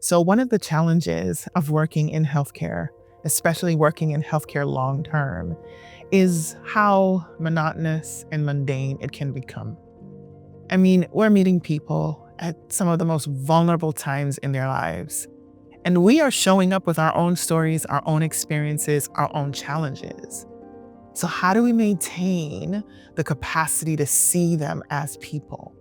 So one of the challenges of working in healthcare, especially working in healthcare long term, is how monotonous and mundane it can become. I mean, we're meeting people at some of the most vulnerable times in their lives. And we are showing up with our own stories, our own experiences, our own challenges. So how do we maintain the capacity to see them as people?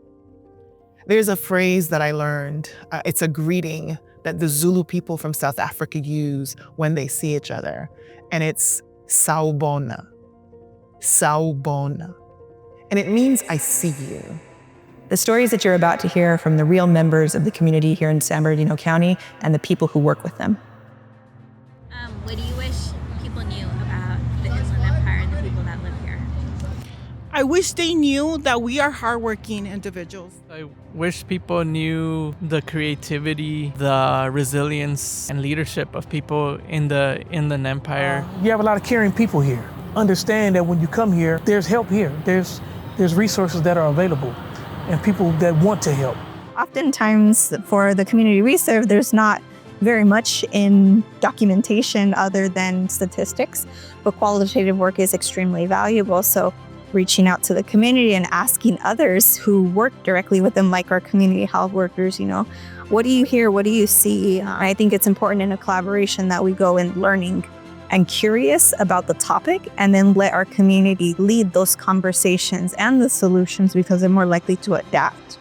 There's a phrase that I learned. It's a greeting that the Zulu people from South Africa use when they see each other. And it's sawubona, sawubona. And it means I see you. The stories that you're about to hear from the real members of the community here in San Bernardino County and the people who work with them. What do you wish people knew about the Inland Empire and the people that live here? I wish they knew that we are hardworking individuals. I wish people knew the creativity, the resilience, and leadership of people in the Inland Empire. You have a lot of caring people here. Understand that when you come here, there's help here. There's resources that are available and people that want to help. Oftentimes for the community we serve, there's not very much in documentation other than statistics, but qualitative work is extremely valuable. So reaching out to the community and asking others who work directly with them, like our community health workers, what do you hear? What do you see? I think it's important in a collaboration that we go in learning and curious about the topic, and then let our community lead those conversations and the solutions because they're more likely to adapt.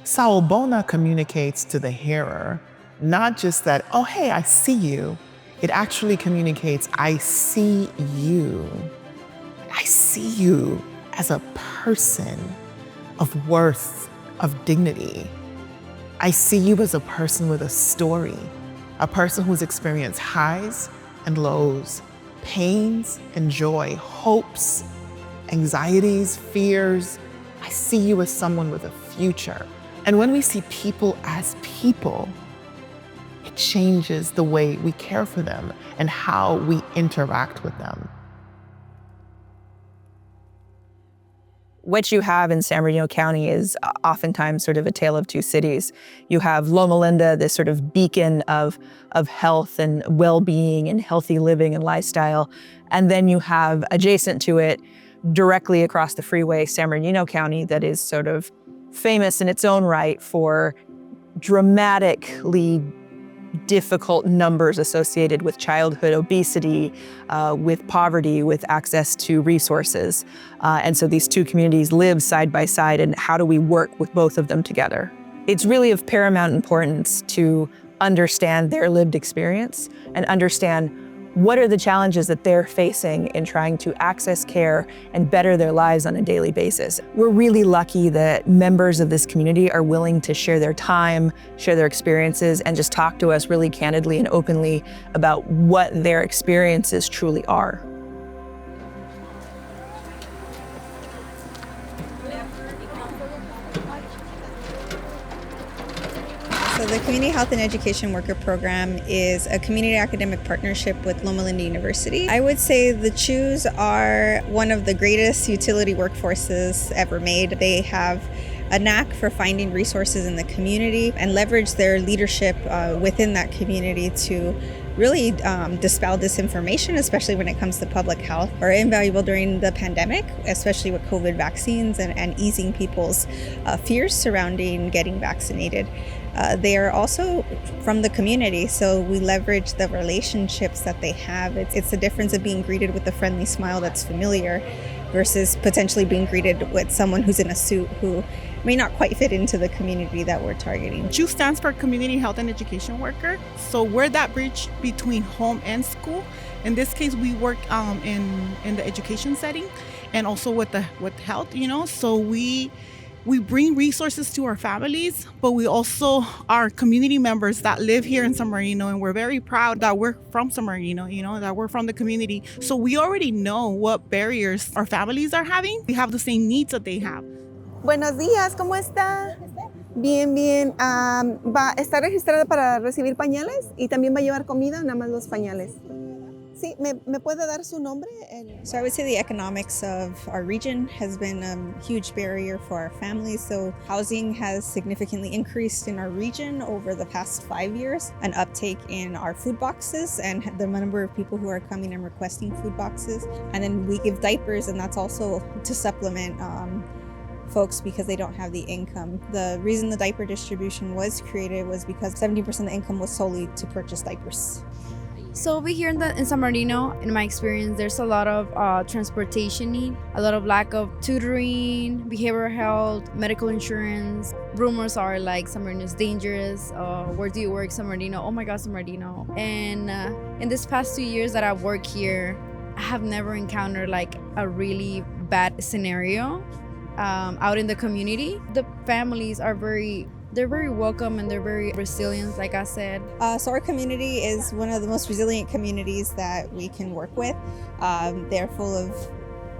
Sawubona communicates to the hearer, not just that, oh, hey, I see you. It actually communicates, I see you. I see you as a person of worth, of dignity. I see you as a person with a story, a person who's experienced highs and lows, pains and joy, hopes, anxieties, fears. I see you as someone with a future. And when we see people as people, it changes the way we care for them and how we interact with them. What you have in San Bernardino County is oftentimes sort of a tale of two cities. You have Loma Linda, this sort of beacon of health and well-being and healthy living and lifestyle. And then you have adjacent to it, directly across the freeway, San Bernardino County, that is sort of famous in its own right for dramatically difficult numbers associated with childhood obesity, with poverty, with access to resources. And so these two communities live side by side, and how do we work with both of them together? It's really of paramount importance to understand their lived experience and understand what are the challenges that they're facing in trying to access care and better their lives on a daily basis. We're really lucky that members of this community are willing to share their time, share their experiences, and just talk to us really candidly and openly about what their experiences truly are. So the Community Health and Education Worker Program is a community academic partnership with Loma Linda University. I would say the CHUs are one of the greatest utility workforces ever made. They have a knack for finding resources in the community and leverage their leadership within that community to really dispel disinformation, especially when it comes to public health, are invaluable during the pandemic, especially with COVID vaccines and easing people's fears surrounding getting vaccinated. They are also from the community, so we leverage the relationships that they have. It's the difference of being greeted with a friendly smile that's familiar versus potentially being greeted with someone who's in a suit who may not quite fit into the community that we're targeting. CHU stands for Community Health and Education Worker. So we're that bridge between home and school. In this case, we work in the education setting and also with health, So we bring resources to our families, but we also are community members that live here in San Bernardino, and we're very proud that we're from San Bernardino, that we're from the community. So we already know what barriers our families are having. We have the same needs that they have. Buenos días, ¿cómo está? Bien, bien. ¿Va, está registrada para recibir pañales? ¿Y también va a llevar comida o nada más los pañales? Sí, ¿me puede dar su nombre? So I would say the economics of our region has been a huge barrier for our families. So housing has significantly increased in our region over the past 5 years, an uptake in our food boxes and the number of people who are coming and requesting food boxes. And then we give diapers, and that's also to supplement folks because they don't have the income. The reason the diaper distribution was created was because 70% of the income was solely to purchase diapers. So over here in San Bernardino, in my experience, there's a lot of transportation need, a lot of lack of tutoring, behavioral health, medical insurance. Rumors are like San Bernardino is dangerous. Where do you work, San Bernardino? Oh my God, San Bernardino. And in this past 2 years that I've worked here, I have never encountered like a really bad scenario out in the community. The families are they're very welcome and they're very resilient, like I said. So our community is one of the most resilient communities that we can work with. They're full of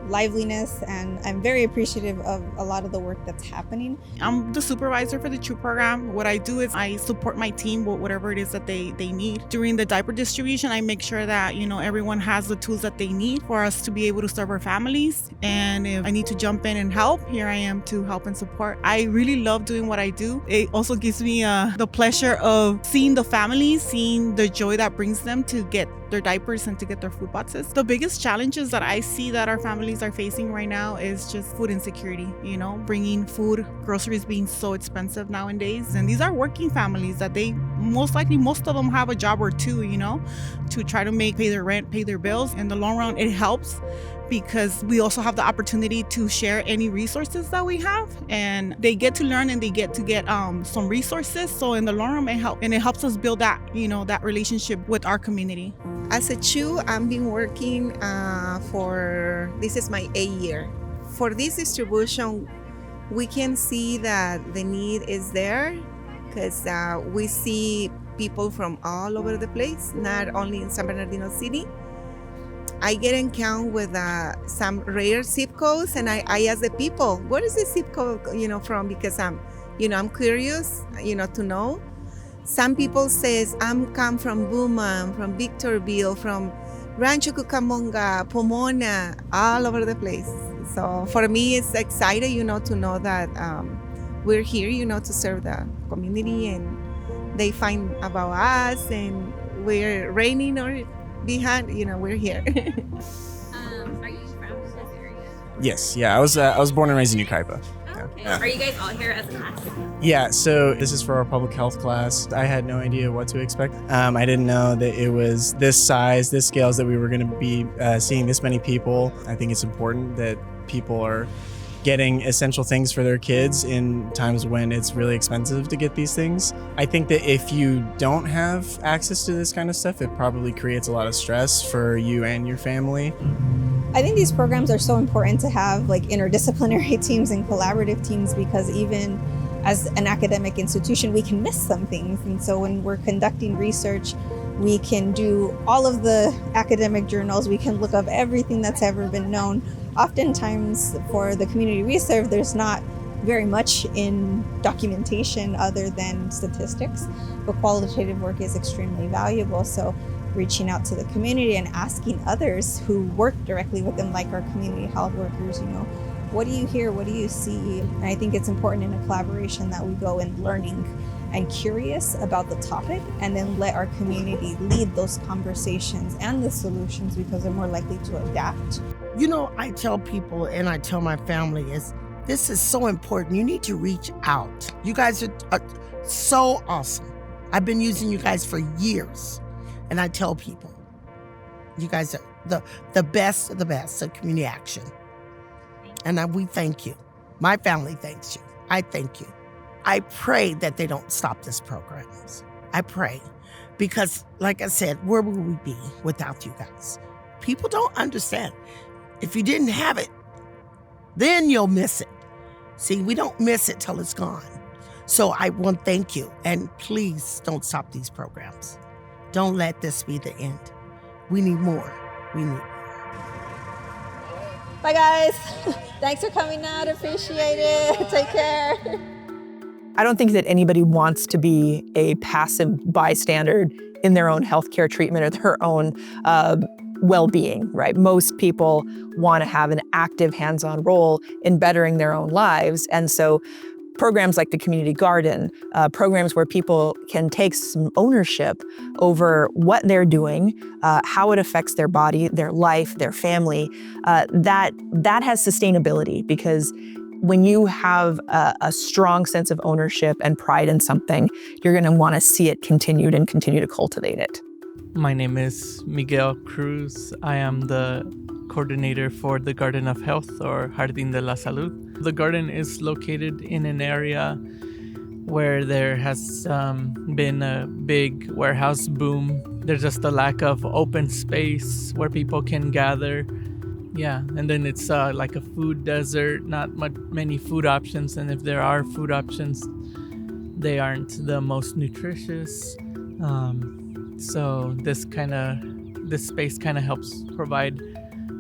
liveliness, and I'm very appreciative of a lot of the work that's happening. I'm the supervisor for the CHU program. What I do is I support my team with whatever it is that they need. During the diaper distribution, I make sure that, everyone has the tools that they need for us to be able to serve our families. And if I need to jump in and help, here I am to help and support. I really love doing what I do. It also gives me the pleasure of seeing the families, seeing the joy that brings them to get their diapers and to get their food boxes. The biggest challenges that I see that our families are facing right now is just food insecurity, bringing food, groceries being so expensive nowadays. And these are working families that they most of them have a job or two, to try to pay their rent, pay their bills. In the long run, it helps because we also have the opportunity to share any resources that we have, and they get to learn and they get some resources. So in the long run, it helps us build that, that relationship with our community. As a CHU, I've been working this is my 8th year. For this distribution, we can see that the need is there because we see people from all over the place, not only in San Bernardino City. I get in count with some rare zip codes, and I ask the people, what is the zip code, from? Because I'm curious, to know. Some people says I'm come from Loma, from Victorville, from Rancho Cucamonga, Pomona, all over the place. So for me, it's exciting, to know that we're here, to serve the community, and they find about us, and we're raining or behind, we're here. Are you from this area? Yes, yeah, I was born and raised in Yucaipa. Okay. Yeah. Are you guys all here as a class? Yeah, so this is for our public health class. I had no idea what to expect. I didn't know that it was this size, this scales, that we were going to be seeing this many people. I think it's important that people are getting essential things for their kids in times when it's really expensive to get these things. I think that if you don't have access to this kind of stuff, it probably creates a lot of stress for you and your family. I think these programs are so important to have like interdisciplinary teams and collaborative teams, because even as an academic institution, we can miss some things. And so when we're conducting research, we can do all of the academic journals, we can look up everything that's ever been known. Oftentimes for the community we serve, there's not very much in documentation other than statistics, but qualitative work is extremely valuable. So reaching out to the community and asking others who work directly with them, like our community health workers, what do you hear? What do you see? And I think it's important in a collaboration that we go in learning and curious about the topic, and then let our community lead those conversations and the solutions, because they're more likely to adapt. I tell people and I tell my family this is so important. You need to reach out. You guys are so awesome. I've been using you guys for years, and I tell people, you guys are the best of the best of community action. And we thank you. My family thanks you. I thank you. I pray that they don't stop this program. I pray, because like I said, where would we be without you guys? People don't understand. If you didn't have it, then you'll miss it. See, we don't miss it till it's gone. So I want to thank you, and please don't stop these programs. Don't let this be the end. We need more. We need more. Bye guys. Thanks for coming out. Appreciate it. Take care. I don't think that anybody wants to be a passive bystander in their own healthcare treatment or their own well-being, right? Most people want to have an active hands-on role in bettering their own lives. And so programs like the community garden, programs where people can take some ownership over what they're doing, how it affects their body, their life, their family, that has sustainability, because when you have a strong sense of ownership and pride in something, you're going to want to see it continued and continue to cultivate it. My name is Miguel Cruz. I am the coordinator for the Garden of Health, or Jardín de la Salud. The garden is located in an area where there has been a big warehouse boom. There's just a lack of open space where people can gather. Yeah, and then it's like a food desert, not many food options, and if there are food options, they aren't the most nutritious. So this space kind of helps provide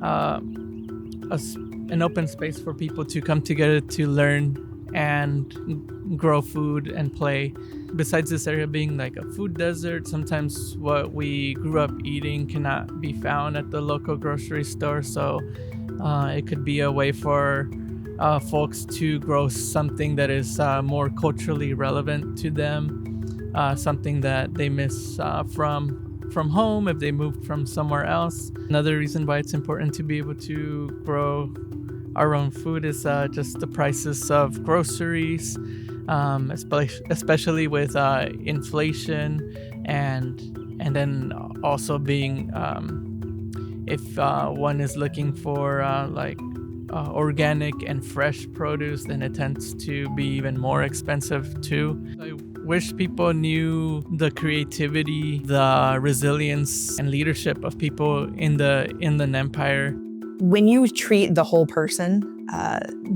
an open space for people to come together to learn and grow food and play. Besides this area being like a food desert, sometimes what we grew up eating cannot be found at the local grocery store. So it could be a way for folks to grow something that is more culturally relevant to them, something that they miss from home if they moved from somewhere else. Another reason why it's important to be able to grow our own food is just the prices of groceries, especially with inflation, and then also being if one is looking for organic and fresh produce, then it tends to be even more expensive too. I wish people knew the creativity, the resilience, and leadership of people in the Inland Empire. When you treat the whole person,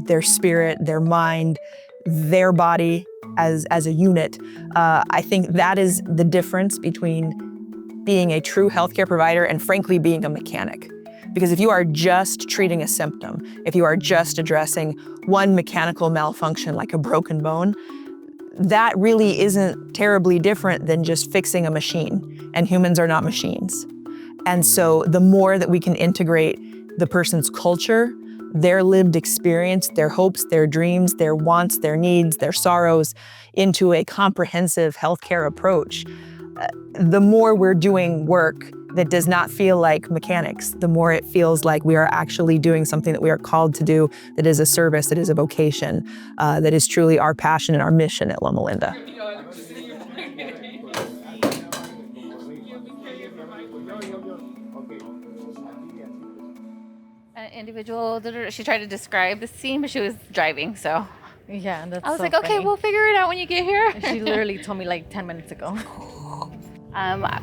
their spirit, their mind, their body as a unit, I think that is the difference between being a true healthcare provider and frankly being a mechanic. Because if you are just treating a symptom, if you are just addressing one mechanical malfunction like a broken bone, that really isn't terribly different than just fixing a machine, and humans are not machines. And so the more that we can integrate the person's culture, their lived experience, their hopes, their dreams, their wants, their needs, their sorrows into a comprehensive healthcare approach, the more we're doing work that does not feel like mechanics, the more it feels like we are actually doing something that we are called to do, that is a service, that is a vocation, that is truly our passion and our mission at Loma Linda. An individual, she tried to describe the scene, but she was driving, so. Yeah, that's I was so like, okay, funny. we'll figure it out when you get here. She literally told me like 10 minutes ago.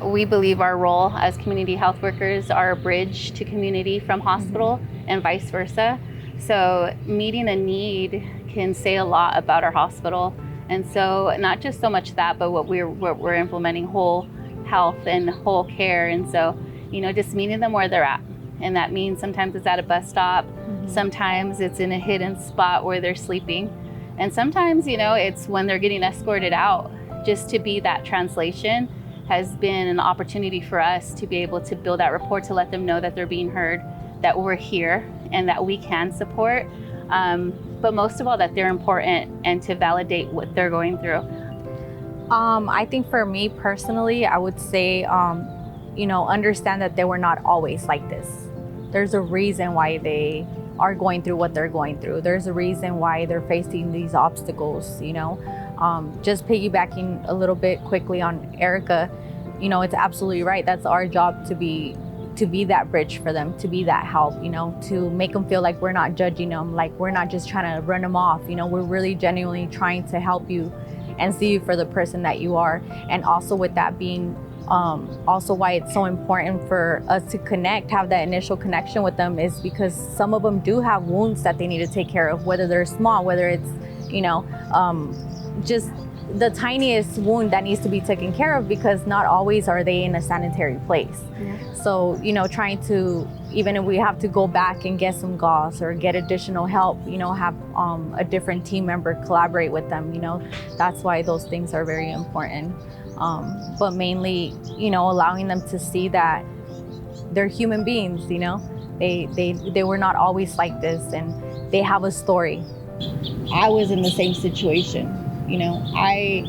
We believe our role as community health workers are a bridge to community from hospital and vice versa. So meeting a need can say a lot about our hospital. And so not just so much that, but what we're implementing whole health and whole care. And so, just meeting them where they're at. And that means sometimes it's at a bus stop. Sometimes it's in a hidden spot where they're sleeping. And sometimes, it's when they're getting escorted out. Just to be that translation has been an opportunity for us to be able to build that rapport, to let them know that they're being heard, that we're here and that we can support. But most of all, that they're important, and to validate what they're going through. I think for me personally, I would say, understand that they were not always like this. There's a reason why they are going through what they're going through. There's a reason why they're facing these obstacles, Just piggybacking a little bit quickly on Erica, it's absolutely right. That's our job, to be that bridge for them, to be that help, to make them feel like we're not judging them, like we're not just trying to run them off. We're really genuinely trying to help you and see you for the person that you are. And also with that being also why it's so important for us to have that initial connection with them, is because some of them do have wounds that they need to take care of, whether they're small, whether it's, just the tiniest wound that needs to be taken care of, because not always are they in a sanitary place. Yeah. So, trying to, even if we have to go back and get some gauze or get additional help, have a different team member collaborate with them, that's why those things are very important. But mainly, allowing them to see that they're human beings, you know? They were not always like this, and they have a story. I was in the same situation, you know. I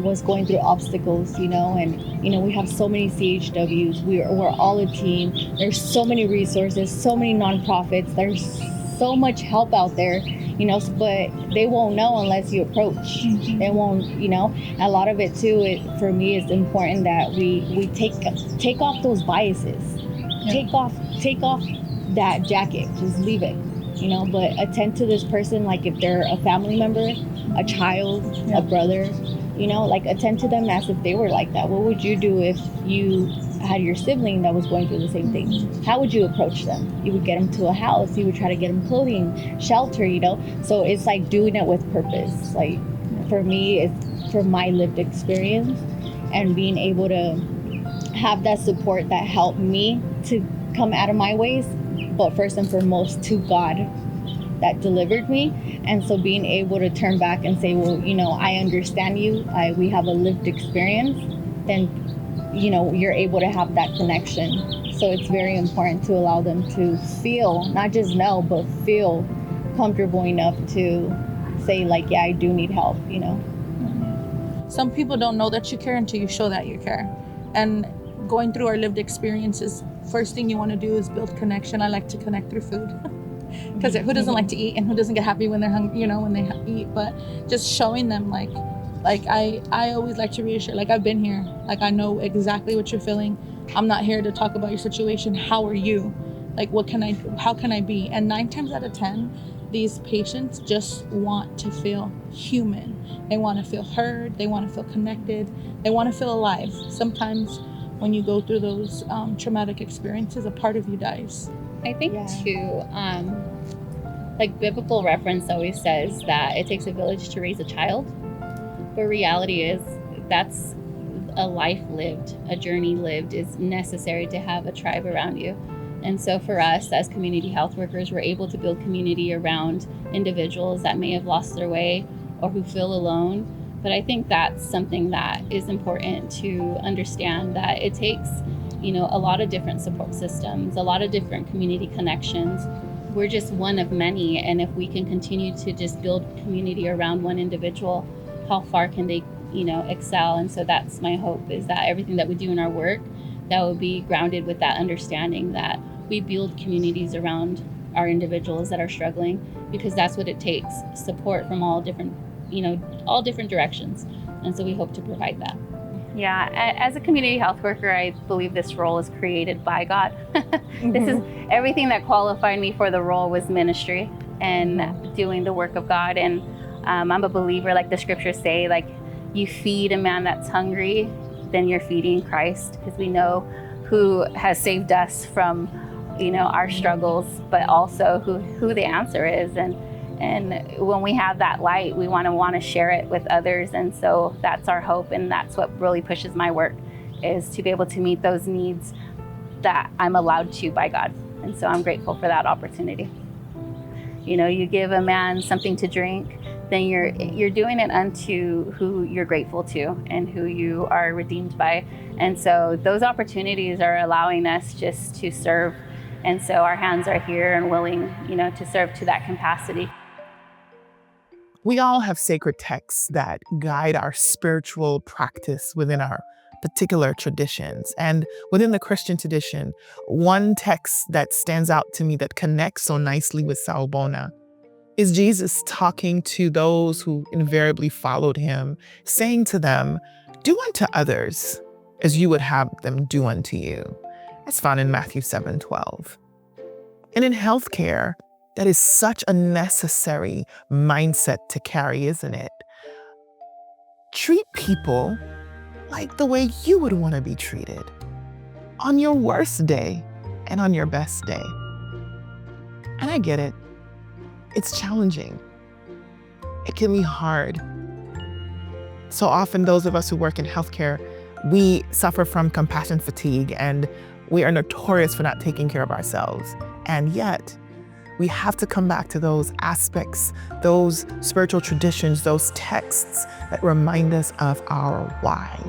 was going through obstacles, you know, and you know, we have so many CHWs. We're all a team. There's so many resources, so many nonprofits. There's so much help out there, you know, but they won't know unless you approach. They won't, you know. A lot of it too, for me, it's important that we take off those biases. Take off that jacket. Just leave it, you know. But attend to this person like if they're a family member, a child, a brother, you know, like attend to them as if they were like that. What would you do if you had your sibling that was going through the same thing? How would you approach them? You would get them to a house. You would try to get them clothing, shelter, you know. So it's like doing it with purpose. Like for me, it's from my lived experience and being able to have that support that helped me to come out of my ways, but first and foremost to God that delivered me. And so being able to turn back and say, well, you know, I understand you, we have a lived experience, then, you know, you're able to have that connection. So it's very important to allow them to feel, not just know, but feel comfortable enough to say like, yeah, I do need help, you know. Some people don't know that you care until you show that you care. And going through our lived experiences, first thing you want to do is build connection. I like to connect through food. Because who doesn't like to eat, and who doesn't get happy when they're hungry, you know, when they eat. But just showing them like I always like to reassure, like I've been here, like I know exactly what you're feeling. I'm not here to talk about your situation. How are you? Like how can I be? And 9 times out of 10, these patients just want to feel human. They want to feel heard. They want to feel connected. They want to feel alive. Sometimes when you go through those traumatic experiences, a part of you dies. I think too, like biblical reference always says that it takes a village to raise a child. But reality is that's a life lived, a journey lived is necessary to have a tribe around you. And so for us as community health workers, we're able to build community around individuals that may have lost their way or who feel alone. But I think that's something that is important to understand, that it takes, you know, a lot of different support systems, a lot of different community connections. We're just one of many. And if we can continue to just build community around one individual, how far can they, you know, excel? And so that's my hope, is that everything that we do in our work, that will be grounded with that understanding that we build communities around our individuals that are struggling, because that's what it takes, support from all different, you know, all different directions. And so we hope to provide that. Yeah, as a community health worker, I believe this role is created by God. This is everything that qualified me for the role was ministry and doing the work of God. And I'm a believer, like the scriptures say, like you feed a man that's hungry, then you're feeding Christ, because we know who has saved us from, you know, our struggles, but also who the answer is. And when we have that light, we want to share it with others. And so that's our hope. And that's what really pushes my work, is to be able to meet those needs that I'm allowed to by God. And so I'm grateful for that opportunity. You know, you give a man something to drink, then you're doing it unto who you're grateful to and who you are redeemed by. And so those opportunities are allowing us just to serve. And so our hands are here and willing, you know, to serve to that capacity. We all have sacred texts that guide our spiritual practice within our particular traditions. And within the Christian tradition, one text that stands out to me that connects so nicely with Salbona is Jesus talking to those who invariably followed him, saying to them, "Do unto others as you would have them do unto you." That's found in Matthew 7:12. And in healthcare, that is such a necessary mindset to carry, isn't it? Treat people like the way you would want to be treated on your worst day and on your best day. And I get it. It's challenging. It can be hard. So often those of us who work in healthcare, we suffer from compassion fatigue, and we are notorious for not taking care of ourselves. And yet, we have to come back to those aspects, those spiritual traditions, those texts that remind us of our why.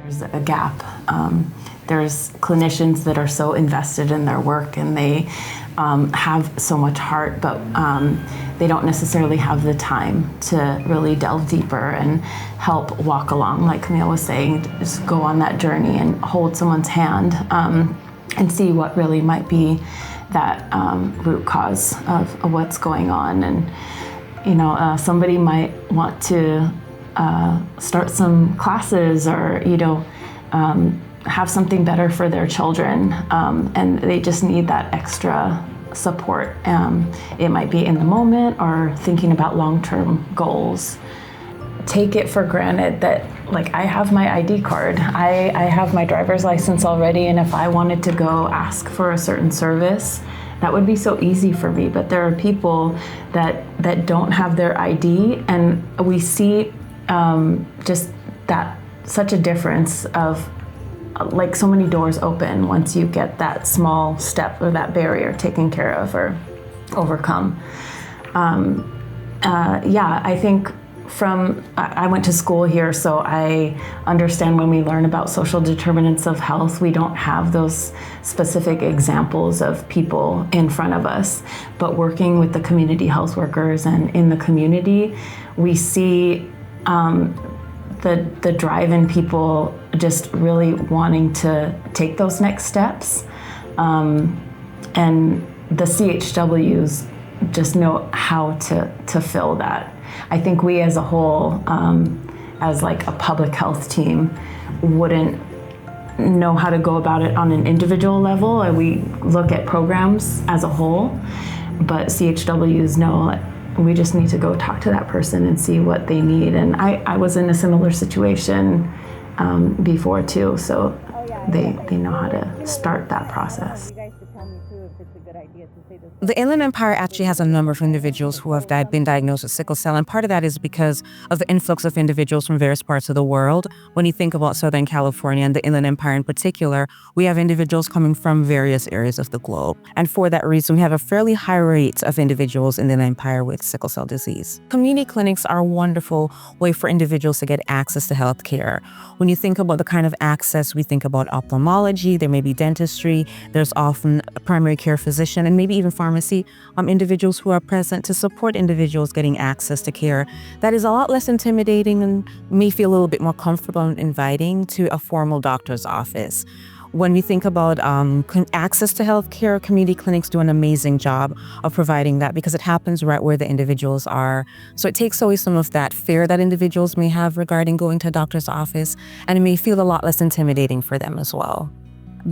There's a gap. There's clinicians that are so invested in their work and they have so much heart, but they don't necessarily have the time to really delve deeper and help walk along, like Camille was saying, just go on that journey and hold someone's hand and see what really might be that root cause of what's going on. And somebody might want to start some classes or have something better for their children, and they just need that extra support. It might be in the moment or thinking about long-term goals. Take it for granted that, like, I have my ID card, I have my driver's license already, and if I wanted to go ask for a certain service, that would be so easy for me. But there are people that don't have their ID, and we see just that such a difference of like so many doors open once you get that small step or that barrier taken care of or overcome. I think I went to school here, so I understand when we learn about social determinants of health, we don't have those specific examples of people in front of us. But working with the community health workers and in the community, we see the drive in people just really wanting to take those next steps. And the CHWs just know how to fill that. I think we as a whole, as like a public health team, wouldn't know how to go about it on an individual level. We look at programs as a whole, but CHWs know we just need to go talk to that person and see what they need. And I was in a similar situation before too, so they know how to start that process. The Inland Empire actually has a number of individuals who have been diagnosed with sickle cell, and part of that is because of the influx of individuals from various parts of the world. When you think about Southern California and the Inland Empire in particular, we have individuals coming from various areas of the globe. And for that reason, we have a fairly high rate of individuals in the Inland Empire with sickle cell disease. Community clinics are a wonderful way for individuals to get access to health care. When you think about the kind of access, we think about ophthalmology, there may be dentistry, there's often a primary care physician, and maybe even pharmacy individuals who are present to support individuals getting access to care that is a lot less intimidating and may feel a little bit more comfortable and inviting to a formal doctor's office. When we think about access to health care, community clinics do an amazing job of providing that because it happens right where the individuals are. So it takes away some of that fear that individuals may have regarding going to a doctor's office, and it may feel a lot less intimidating for them as well.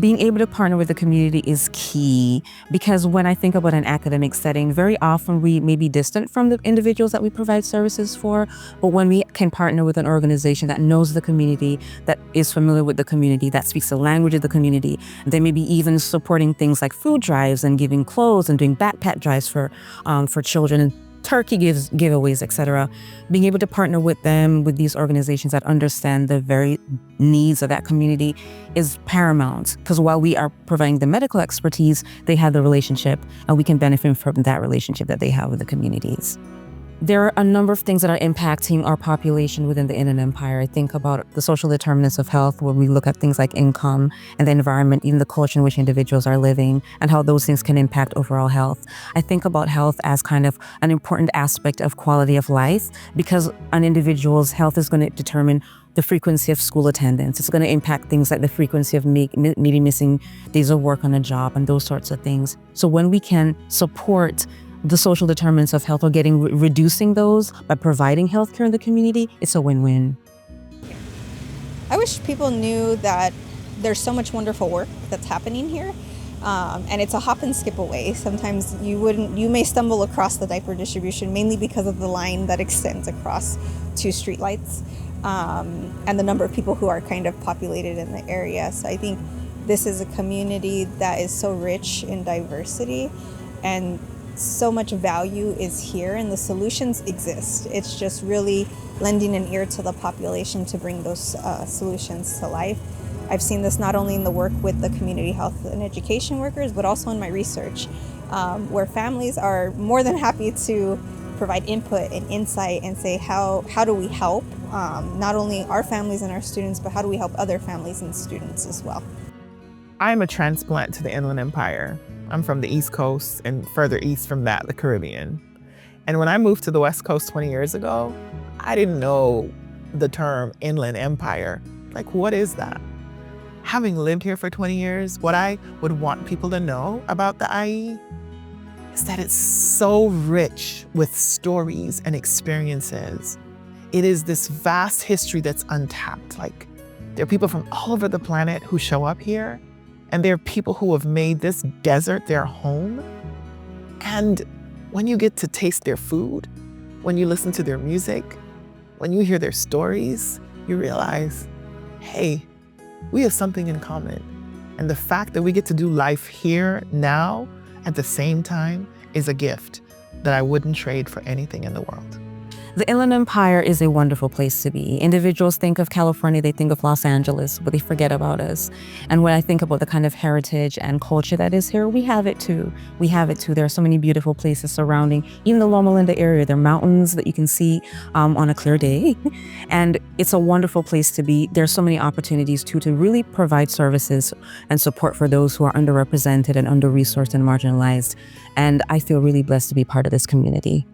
Being able to partner with the community is key because when I think about an academic setting, very often we may be distant from the individuals that we provide services for, but when we can partner with an organization that knows the community, that is familiar with the community, that speaks the language of the community, they may be even supporting things like food drives and giving clothes and doing backpack drives for children and turkey giveaways, etc. Being able to partner with them, with these organizations that understand the very needs of that community is paramount because while we are providing the medical expertise, they have the relationship and we can benefit from that relationship that they have with the communities. There are a number of things that are impacting our population within the Inland Empire. I think about the social determinants of health, where we look at things like income and the environment, even the culture in which individuals are living, and how those things can impact overall health. I think about health as kind of an important aspect of quality of life because an individual's health is going to determine the frequency of school attendance. It's going to impact things like the frequency of maybe missing days of work on a job and those sorts of things. So when we can support the social determinants of health or reducing those by providing healthcare in the community, it's a win-win. I wish people knew that there's so much wonderful work that's happening here, and it's a hop and skip away. Sometimes you may stumble across the diaper distribution mainly because of the line that extends across 2 streetlights and the number of people who are kind of populated in the area. So I think this is a community that is so rich in diversity and so much value is here and the solutions exist. It's just really lending an ear to the population to bring those solutions to life. I've seen this not only in the work with the community health and education workers, but also in my research, where families are more than happy to provide input and insight and say, how do we help? not only our families and our students, but how do we help other families and students as well? I'm a transplant to the Inland Empire. I'm from the East Coast and further east from that, the Caribbean. And when I moved to the West Coast 20 years ago, I didn't know the term Inland Empire. Like, what is that? Having lived here for 20 years, what I would want people to know about the IE is that it's so rich with stories and experiences. It is this vast history that's untapped. Like, there are people from all over the planet who show up here, and there are people who have made this desert their home. And when you get to taste their food, when you listen to their music, when you hear their stories, you realize, hey, we have something in common. And the fact that we get to do life here now at the same time is a gift that I wouldn't trade for anything in the world. The Inland Empire is a wonderful place to be. Individuals think of California, they think of Los Angeles, but they forget about us. And when I think about the kind of heritage and culture that is here, we have it too. We have it too. There are so many beautiful places surrounding even the Loma Linda area. There are mountains that you can see on a clear day. And it's a wonderful place to be. There's so many opportunities too to really provide services and support for those who are underrepresented and under-resourced and marginalized. And I feel really blessed to be part of this community.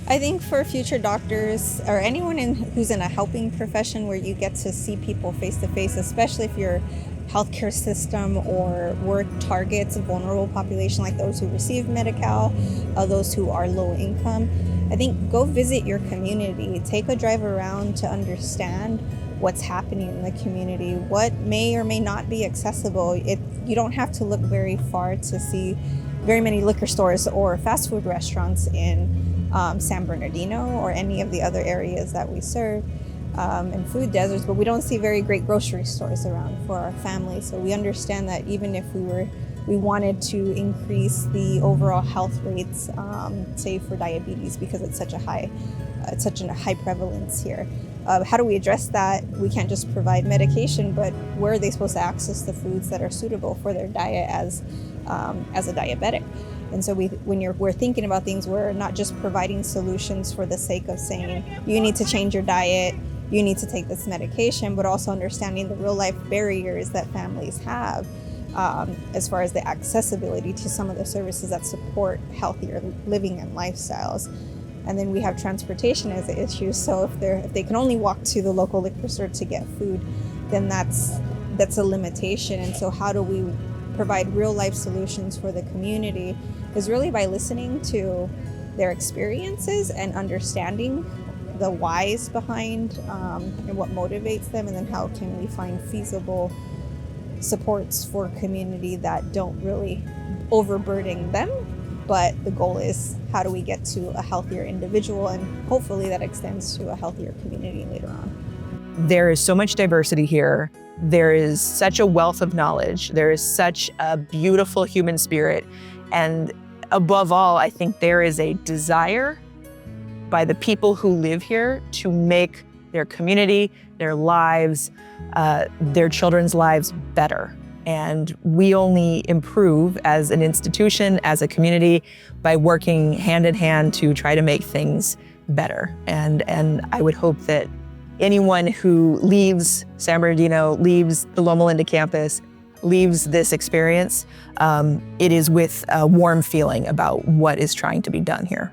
I think for future doctors or anyone who's in a helping profession where you get to see people face to face, especially if your healthcare system or work targets a vulnerable population like those who receive Medi-Cal, those who are low income, I think go visit your community. Take a drive around to understand what's happening in the community, what may or may not be accessible. You don't have to look very far to see very many liquor stores or fast food restaurants in San Bernardino or any of the other areas that we serve, and food deserts, but we don't see very great grocery stores around for our families. So we understand that even if we wanted to increase the overall health rates, say for diabetes, because it's such a high prevalence here. How do we address that? We can't just provide medication, but where are they supposed to access the foods that are suitable for their diet as a diabetic? And so when we're thinking about things, we're not just providing solutions for the sake of saying, you need to change your diet, you need to take this medication, but also understanding the real life barriers that families have as far as the accessibility to some of the services that support healthier living and lifestyles. And then we have transportation as an issue. So if they can only walk to the local liquor store to get food, then that's a limitation. And so how do we provide real life solutions for the community is really by listening to their experiences and understanding the whys behind and what motivates them, and then how can we find feasible supports for community that don't really overburden them, but the goal is how do we get to a healthier individual, and hopefully that extends to a healthier community later on. There is so much diversity here. There is such a wealth of knowledge. There is such a beautiful human spirit. And above all, I think there is a desire by the people who live here to make their community, their lives, their children's lives better. And we only improve as an institution, as a community, by working hand in hand to try to make things better. And I would hope that anyone who leaves San Bernardino, leaves the Loma Linda campus, leaves this experience, it is with a warm feeling about what is trying to be done here.